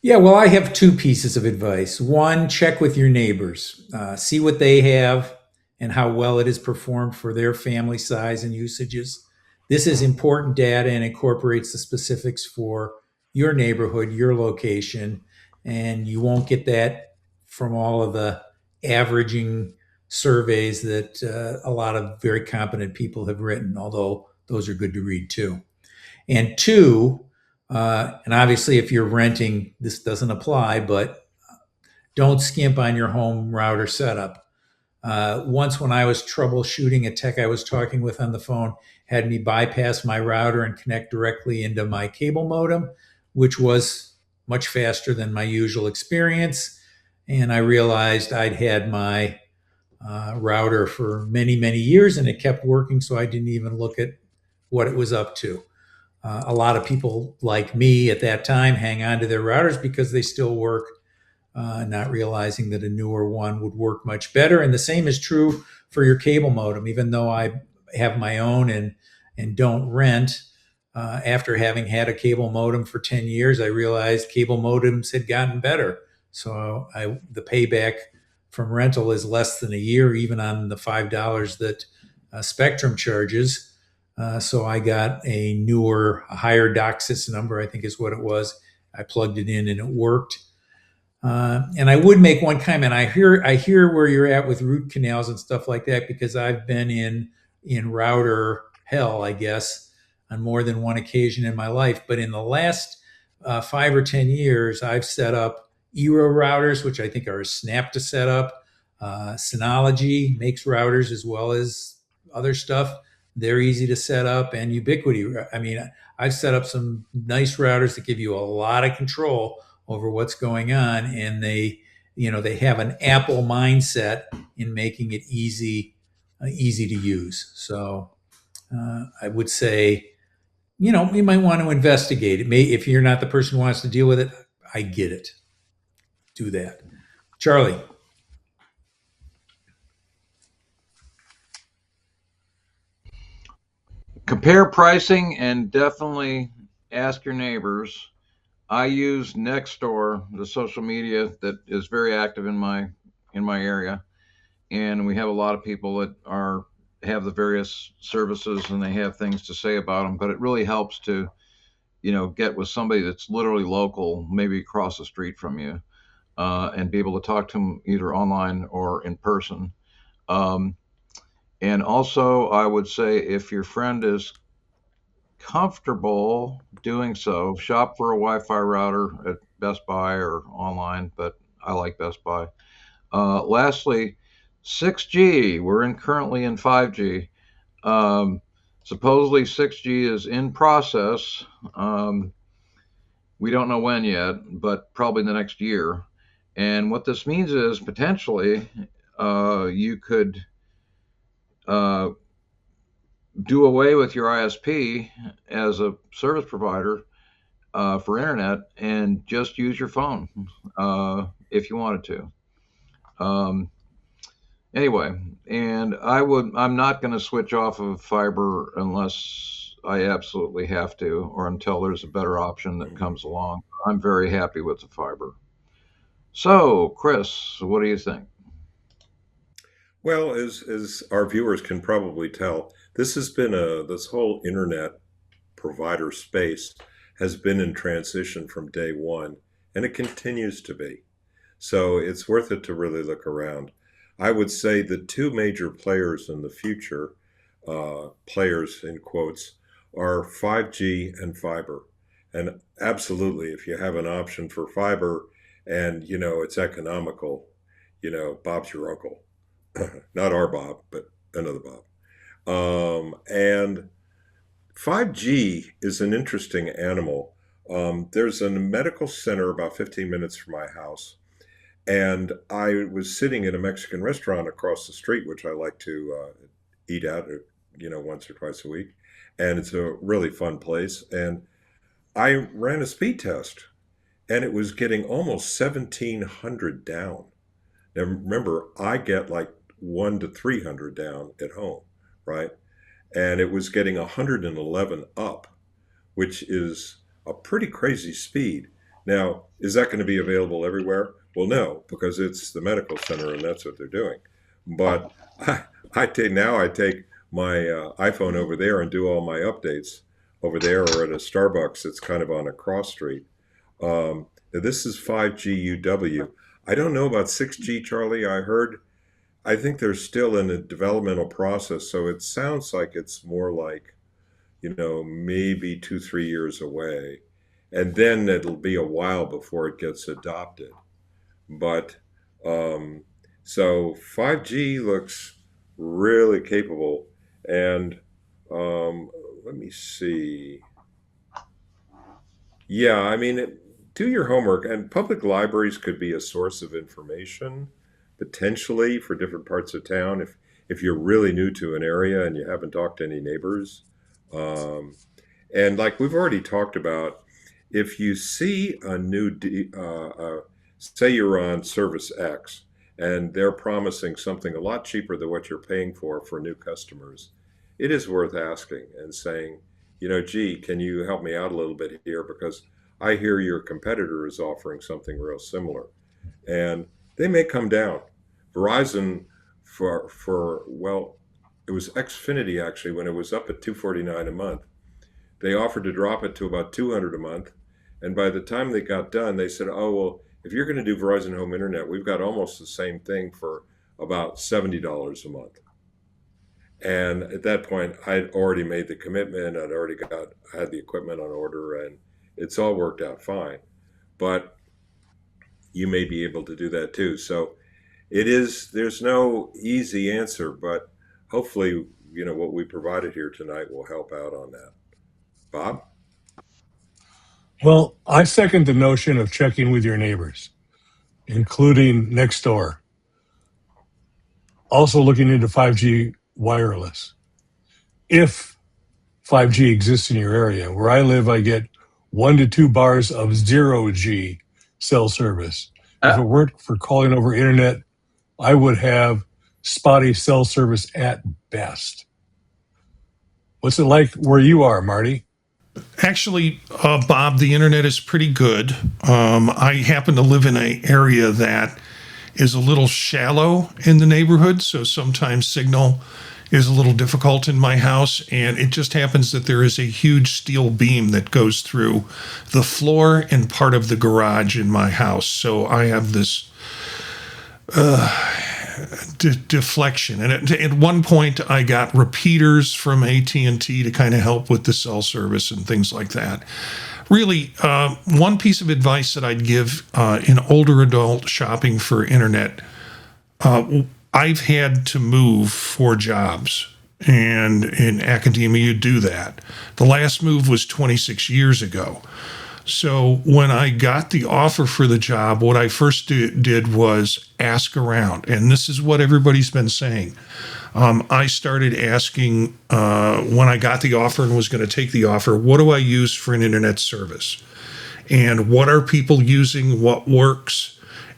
Yeah, well, I have two pieces of advice. One, check with your neighbors, see what they have and how well it is performed for their family size and usages. This is important data and incorporates the specifics for your neighborhood, your location, and you won't get that from all of the averaging surveys that a lot of very competent people have written, although those are good to read too. And two, and obviously if you're renting, this doesn't apply, but don't skimp on your home router setup. Once when I was troubleshooting, a tech I was talking with on the phone had me bypass my router and connect directly into my cable modem, which was much faster than my usual experience. And I realized I'd had my router for many, many years and it kept working, so I didn't even look at what it was up to. A lot of people like me at that time hang on to their routers because they still work, not realizing that a newer one would work much better. And the same is true for your cable modem. Even though I have my own and don't rent, after having had a cable modem for 10 years, I realized cable modems had gotten better. So the payback from rental is less than a year, even on the $5 that Spectrum charges. So I got a newer, a higher DOCSIS number, I think is what it was. I plugged it in and it worked. And I would make one comment. I hear where you're at with root canals and stuff like that, because I've been in router hell, I guess, on more than one occasion in my life. But in the last 5 or 10 years, I've set up Eero routers, which I think are a snap to set up. Synology makes routers as well as other stuff. They're easy to set up, and Ubiquity. I mean, I've set up some nice routers that give you a lot of control over what's going on, and they have an Apple mindset in making it easy easy to use. So I would say, you might want to investigate it. If you're not the person who wants to deal with it, I get it. Do that. Charlie. Compare pricing and definitely ask your neighbors. I use Nextdoor, the social media that is very active in my area, and we have a lot of people that have the various services and they have things to say about them. But it really helps to get with somebody that's literally local, maybe across the street from you, and be able to talk to them either online or in person. And also, I would say if your friend is comfortable doing so, shop for a Wi-Fi router at Best Buy or online, but I like Best Buy. Lastly, 6G. We're currently in 5G. Supposedly 6G is in process. We don't know when yet, but probably the next year. And what this means is potentially you could do away with your ISP as a service provider for internet and just use your phone if you wanted to. Anyway, and I'm not going to switch off of fiber unless I absolutely have to, or until there's a better option that comes along. I'm very happy with the fiber. So, Chris, what do you think? Well, as our viewers can probably tell, this whole internet provider space has been in transition from day one, and it continues to be. So it's worth it to really look around. I would say the two major players in the future, players in quotes, are 5G and fiber. And absolutely, if you have an option for fiber and it's economical, Bob's your uncle. Not our Bob, but another Bob. And 5G is an interesting animal. There's a medical center about 15 minutes from my house, and I was sitting in a Mexican restaurant across the street, which I like to eat at, once or twice a week, and it's a really fun place. And I ran a speed test, and it was getting almost 1,700 down. Now remember, I get like 1 to 300 down at home, right? And it was getting 111 up, which is a pretty crazy speed. Now, is that going to be available everywhere? Well, no, because it's the medical center and that's what they're doing. But I take my iPhone over there and do all my updates over there, or at a Starbucks that's kind of on a cross street. This is 5G UW. I don't know about 6G, Charlie. I think they're still in a developmental process, so it sounds like it's more like, maybe 2-3 years away. And then it'll be a while before it gets adopted. But so 5G looks really capable. And let me see. Yeah, I mean, do your homework. And public libraries could be a source of information, potentially, for different parts of town. If you're really new to an area and you haven't talked to any neighbors. And like we've already talked about, if you see a new, say you're on service X and they're promising something a lot cheaper than what you're paying for new customers, it is worth asking and saying, gee, can you help me out a little bit here? Because I hear your competitor is offering something real similar. And they may come down. Verizon, it was Xfinity actually, when it was up at $249 a month. They offered to drop it to about $200 a month. And by the time they got done, they said, oh, well, if you're going to do Verizon Home Internet, we've got almost the same thing for about $70 a month. And at that point, I'd already made the commitment. I'd already had the equipment on order, and it's all worked out fine. But you may be able to do that too. So there's no easy answer, but hopefully, what we provided here tonight will help out on that. Bob? Well, I second the notion of checking with your neighbors, including next door. Also looking into 5G wireless. If 5G exists in your area, where I live, I get 1 to 2 bars of 0G cell service. If it weren't for calling over internet, I would have spotty cell service at best. What's it like where you are, Marty? Actually, Bob, the internet is pretty good. I happen to live in an area that is a little shallow in the neighborhood, so sometimes signal is a little difficult in my house, and it just happens that there is a huge steel beam that goes through the floor and part of the garage in my house. So I have this deflection, and at one point I got repeaters from AT&T to kind of help with the cell service and things like that. Really, one piece of advice that I'd give in older adult shopping for internet, I've had to move for jobs, and in academia you do that. The last move was 26 years ago. So when I got the offer for the job, what I first did was ask around, and this is what everybody's been saying. I started asking when I got the offer and was going to take the offer, what do I use for an internet service? And what are people using? What works?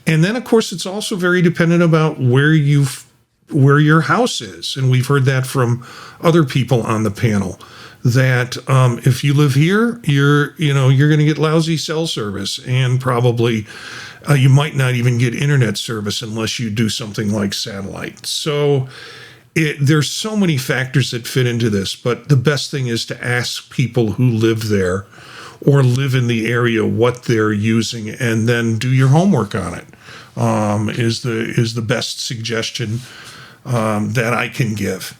And then, of course, it's also very dependent about where your house is. And we've heard that from other people on the panel, that if you live here, you're going to get lousy cell service, and probably you might not even get internet service unless you do something like satellite. So there's so many factors that fit into this, but the best thing is to ask people who live there or live in the area what they're using, and then do your homework on it. Is the best suggestion that I can give.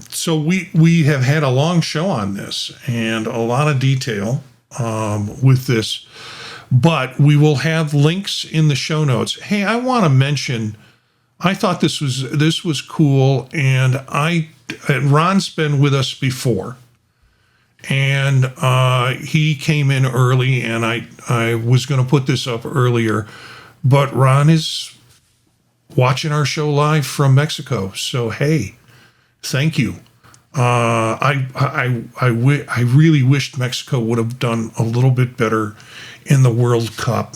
So we have had a long show on this and a lot of detail with this, but we will have links in the show notes. Hey, I want to mention, I thought this was cool, and Ron's been with us before, and he came in early, and I was going to put this up earlier, but Ron is watching our show live from Mexico. So hey, thank you. I really wished Mexico would have done a little bit better in the World Cup.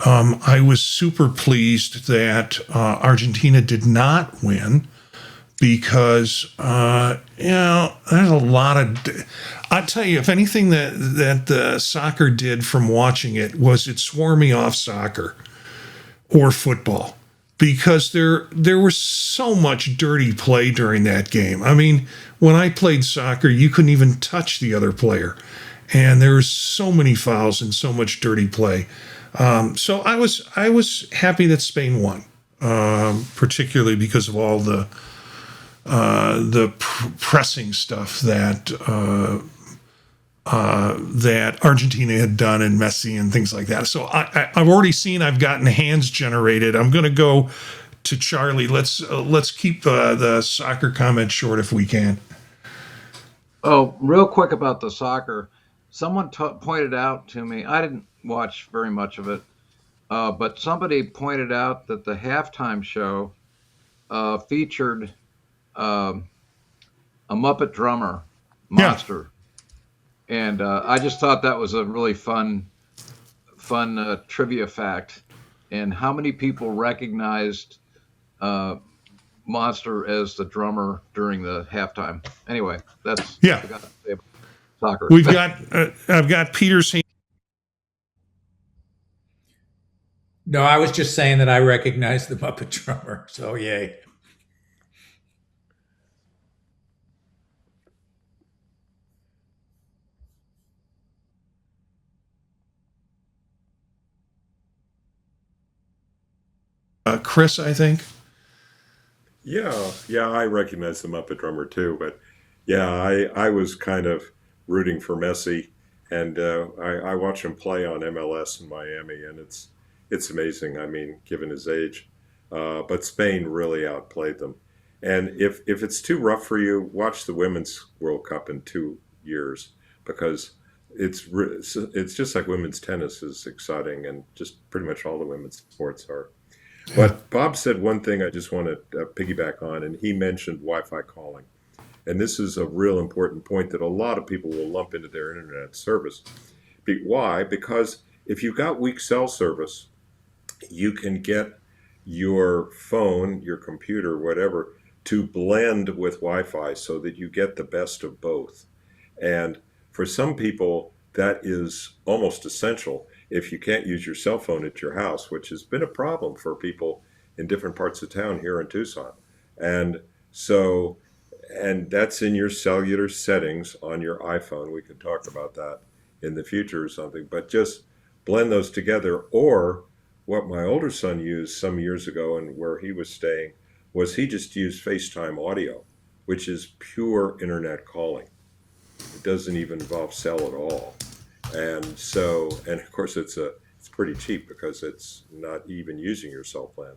I was super pleased that Argentina did not win, because there's a lot of. I tell you, if anything that soccer did from watching it was it swore me off soccer or football, because there was so much dirty play during that game. I mean, when I played soccer, you couldn't even touch the other player, and there were so many fouls and so much dirty play. So I was happy that Spain won, particularly because of all the pressing stuff that Argentina had done, and Messi and things like that. So I've already seen I've gotten hands generated. I'm going to go to Charlie. Let's keep the soccer comment short if we can. Oh, real quick about the soccer. Someone pointed out to me, I didn't watch very much of it, but somebody pointed out that the halftime show featured a Muppet drummer, Monster. Yeah. And I just thought that was a really fun trivia fact. And how many people recognized Monster as the drummer during the halftime? Anyway, that's what I got to say about soccer. We've got I've got Peter's hand. No, I was just saying that I recognize the Muppet drummer. So yay. Chris, I think. Yeah, I recognize the Muppet drummer too, but I was kind of rooting for Messi, and I watch him play on MLS in Miami, and it's amazing. I mean, given his age, but Spain really outplayed them. And if it's too rough for you, watch the Women's World Cup in 2 years, because it's just like women's tennis is exciting, and just pretty much all the women's sports are. But Bob said one thing I just want to piggyback on, and he mentioned Wi-Fi calling. And this is a real important point that a lot of people will lump into their internet service. Why? Because if you've got weak cell service, you can get your phone, your computer, whatever, to blend with Wi-Fi so that you get the best of both. And for some people, that is almost essential if you can't use your cell phone at your house, which has been a problem for people in different parts of town here in Tucson. And so, and that's in your cellular settings on your iPhone. We could talk about that in the future or something, but just blend those together. Or what my older son used some years ago and where he was staying was he just used FaceTime audio, which is pure internet calling. It doesn't even involve cell at all. And so, and of course it's pretty cheap because it's not even using your cell plan.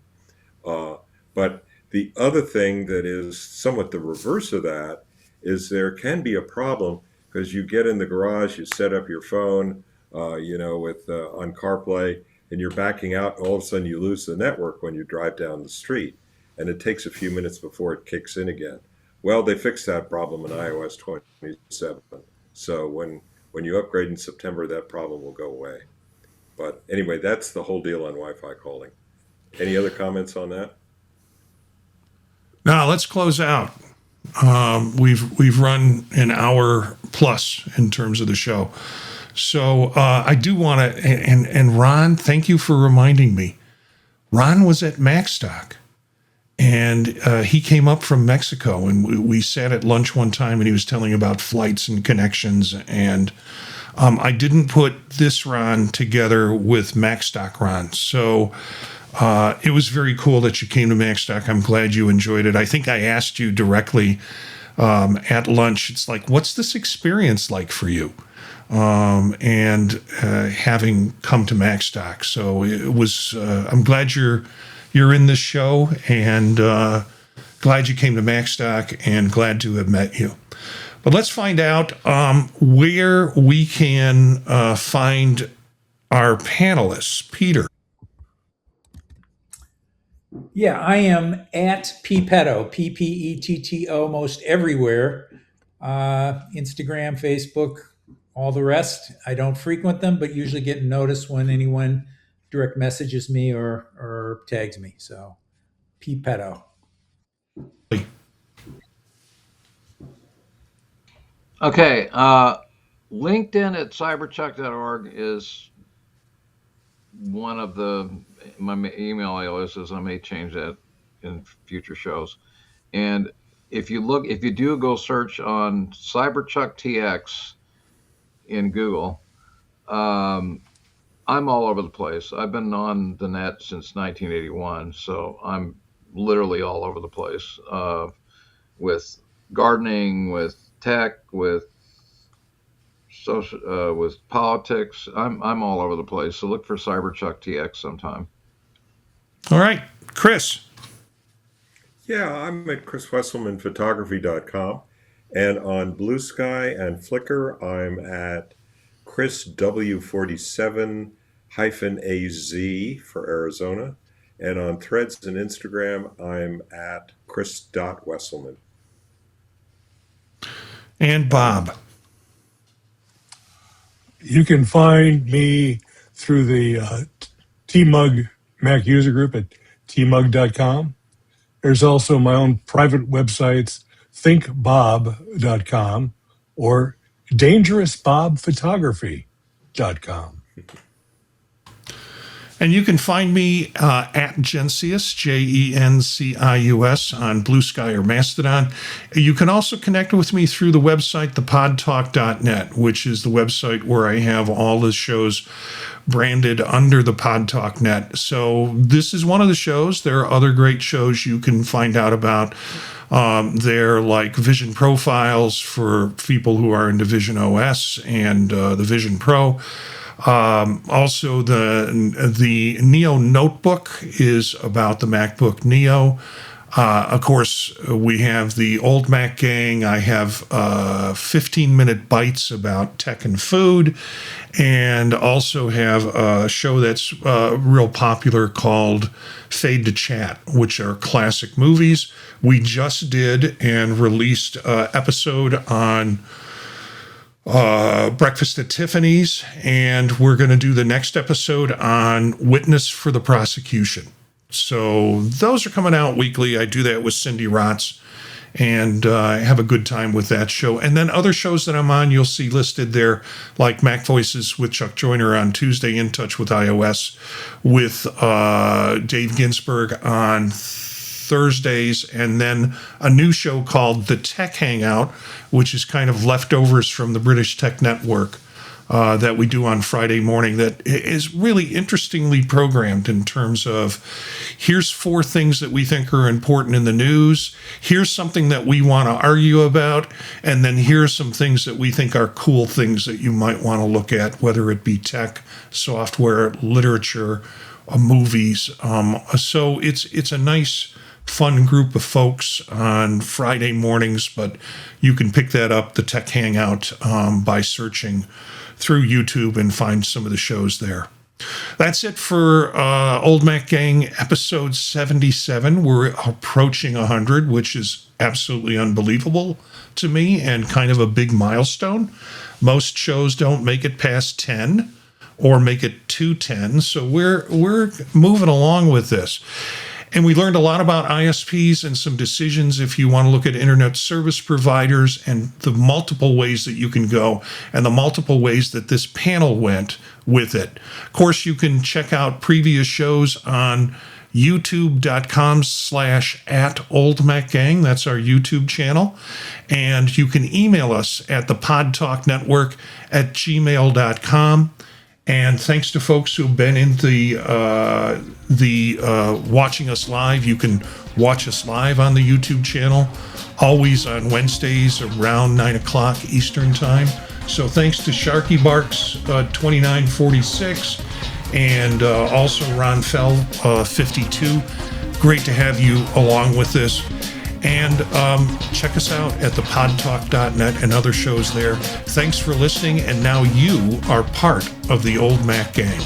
But the other thing that is somewhat the reverse of that is there can be a problem because you get in the garage, you set up your phone, with on CarPlay, and you're backing out, and all of a sudden you lose the network when you drive down the street, and it takes a few minutes before it kicks in again. Well, they fixed that problem in iOS 27. So when you upgrade in September, that problem will go away. But anyway, that's the whole deal on Wi-Fi calling. Any other comments on that? Now let's close out. We've run an hour plus in terms of the show. So I do want to, and Ron, thank you for reminding me. Ron was at MacStock, and he came up from Mexico, and we sat at lunch one time, and he was telling about flights and connections, and I didn't put this Ron together with MacStock Ron. So it was very cool that you came to MacStock. I'm glad you enjoyed it. I think I asked you directly at lunch, it's like, what's this experience like for you? And having come to MacStock. So it was, I'm glad you're in this show, and glad you came to MacStock, and glad to have met you. But let's find out where we can find our panelists. Peter. Yeah, I am at Ppetto, P-P-E-T-T-O, most everywhere. Instagram, Facebook, all the rest. I don't frequent them, but usually get noticed when anyone direct messages me or tags me. So, Ppetto. Okay, LinkedIn at cyberchuck.org is one of my email aliases. I may change that in future shows. And if you do go search on CyberchuckTX in Google, I'm all over the place. I've been on the net since 1981, so I'm literally all over the place with gardening, with tech, with social, with politics. I'm all over the place. So look for CyberchuckTX sometime. All right, Chris. Yeah, I'm at chriswesselmanphotography.com, and on Blue Sky and Flickr, I'm at chrisw47-az for Arizona, and on Threads and Instagram, I'm at chris.wesselman. And Bob. You can find me through the TMUG Mac user group at tmug.com. There's also my own private websites, thinkbob.com or dangerousbobphotography.com. And you can find me at Gencius, Jencius, on Blue Sky or Mastodon. You can also connect with me through the website, thepodtalk.net, which is the website where I have all the shows branded under the PodTalk net. So this is one of the shows. There are other great shows you can find out about. They're like Vision Profiles for people who are into Vision OS and the Vision Pro. Also, the Neo Notebook is about the MacBook Neo. Of course, we have the Old Mac Gang. I have 15-minute bites about tech and food, and also have a show that's real popular called Fade to Chat, which are classic movies. We just did and released an episode on Breakfast at Tiffany's, and we're going to do the next episode on Witness for the Prosecution. So those are coming out weekly. I do that with Cindy Rotz, and I have a good time with that show. And then other shows that I'm on, you'll see listed there, like Mac Voices with Chuck Joyner on Tuesday, In Touch with iOS with Dave Ginsburg on Thursdays, and then a new show called The Tech Hangout, which is kind of leftovers from the British Tech Network that we do on Friday morning, that is really interestingly programmed in terms of, here's 4 things that we think are important in the news, here's something that we want to argue about, and then here's some things that we think are cool things that you might want to look at, whether it be tech, software, literature, movies. So it's a nice, fun group of folks on Friday mornings, but you can pick that up, the Tech Hangout, by searching through YouTube and find some of the shows there. That's it for Old Mac Gang episode 77. We're approaching 100, which is absolutely unbelievable to me and kind of a big milestone. Most shows don't make it past 10 or make it to 10, so we're moving along with this. And we learned a lot about ISPs and some decisions if you want to look at internet service providers and the multiple ways that you can go and the multiple ways that this panel went with it. Of course, you can check out previous shows on youtube.com/@oldmacgang. That's our YouTube channel. And you can email us at thepodtalknetwork@gmail.com. And thanks to folks who've been in the watching us live. You can watch us live on the YouTube channel, always on Wednesdays around 9 o'clock Eastern Time. So thanks to Sharky Barks 2946 and also Ron Fell 52. Great to have you along with this. And check us out at thepodtalk.net and other shows there. Thanks for listening, and now you are part of the Old Mac Gang.